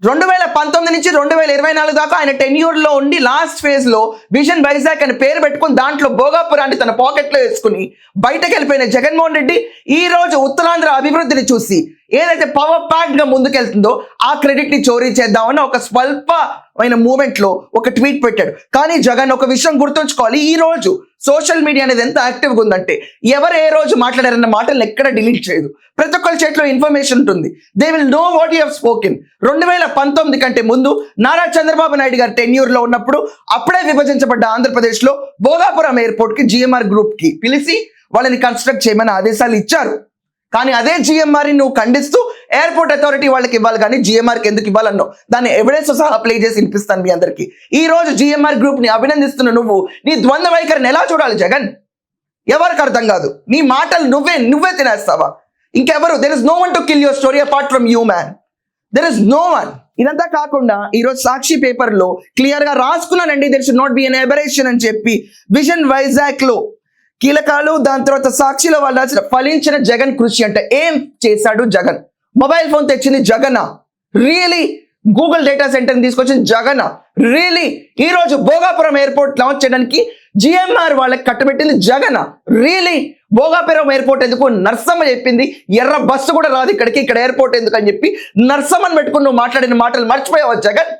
2019 నుంచి 2024 దాకా ఆయన టెన్యూర్లో ఉండి లాస్ట్ ఫేజ్లో విజన్ వైజాగ్ అని పేరు పెట్టుకుని దాంట్లో భోగాపురాన్ని తన పాకెట్లో వేసుకుని బయటకు వెళ్ళిపోయిన జగన్మోహన్ రెడ్డి ఈ రోజు ఉత్తరాంధ్ర అభివృద్ధిని చూసి ఏదైతే పవర్ ప్యాక్ గా ముందుకెళ్తుందో ఆ క్రెడిట్ ని చోరీ చేద్దామని ఒక స్వల్పమైన మూమెంట్ లో ఒక ట్వీట్ పెట్టాడు. కానీ జగన్ ఒక విషయం గుర్తుంచుకోవాలి, ఈ రోజు సోషల్ మీడియా అనేది ఎంత యాక్టివ్గా ఉందంటే ఎవరు ఏ రోజు మాట్లాడారన్న మాటలను ఎక్కడ డిలీట్ చేయదు. ప్రతి ఒక్కరి చేతిలో ఇన్ఫర్మేషన్ ఉంటుంది. They will know what you have spoken. 2019 కంటే ముందు నారా చంద్రబాబు నాయుడు గారు టెన్యూర్లో ఉన్నప్పుడు అప్పుడే విభజించబడ్డ ఆంధ్రప్రదేశ్లో భోగాపురం ఎయిర్పోర్ట్ కి జిఎంఆర్ గ్రూప్ కి పిలిచి వాళ్ళని కన్స్ట్రక్ట్ చేయమని ఆదేశాలు ఇచ్చారు. కానీ అదే జిఎంఆర్ని నువ్వు ఖండిస్తూ ఎయిర్పోర్ట్ అథారిటీ వాళ్ళకి ఇవ్వాలి కానీ జిఎంఆర్కి ఎందుకు ఇవ్వాలన్నావు. దాన్ని ఎవిడెన్స్ సహా ప్లే చేసి వినిపిస్తాను మీ అందరికీ. ఈ రోజు జిఎంఆర్ గ్రూప్ ని అభినందిస్తున్న నువ్వు నీ ద్వంద్వ వైఖరిని ఎలా చూడాలి జగన్? ఎవరికి అర్థం కాదు. నీ మాటలు నువ్వే తినేస్తావా? ఇంకెవరు? There is no one to kill your story apart from you man. There is no one. ఇదంతా కాకుండా ఈరోజు సాక్షి పేపర్ లో క్లియర్ గా రాసుకున్నానండి, there should not be an aberration అని చెప్పి విజన్ వైజాగ్ లో కీలకాలు, దాని తర్వాత సాక్షిలో వాళ్ళు ఫలించిన జగన్ కృషి అంటే ఏం చేశాడు జగన్? మొబైల్ ఫోన్ తెచ్చింది జగనా? రియలీ గూగుల్ డేటా సెంటర్ని తీసుకొచ్చింది జగనా? రియలీ ఈ రోజు భోగాపురం ఎయిర్పోర్ట్ లాంచ్ చేయడానికి జిఎంఆర్ వాళ్ళకి కట్టబెట్టింది జగనా? రియలీ భోగాపురం ఎయిర్పోర్ట్ ఎందుకు? నర్సమ్మ చెప్పింది ఎర్ర బస్సు కూడా రాదు ఇక్కడికి, ఇక్కడ ఎయిర్పోర్ట్ ఎందుకు అని చెప్పి నర్సమ్మని పెట్టుకుని నువ్వు మాట్లాడిన మాటలు మర్చిపోయావా జగన్?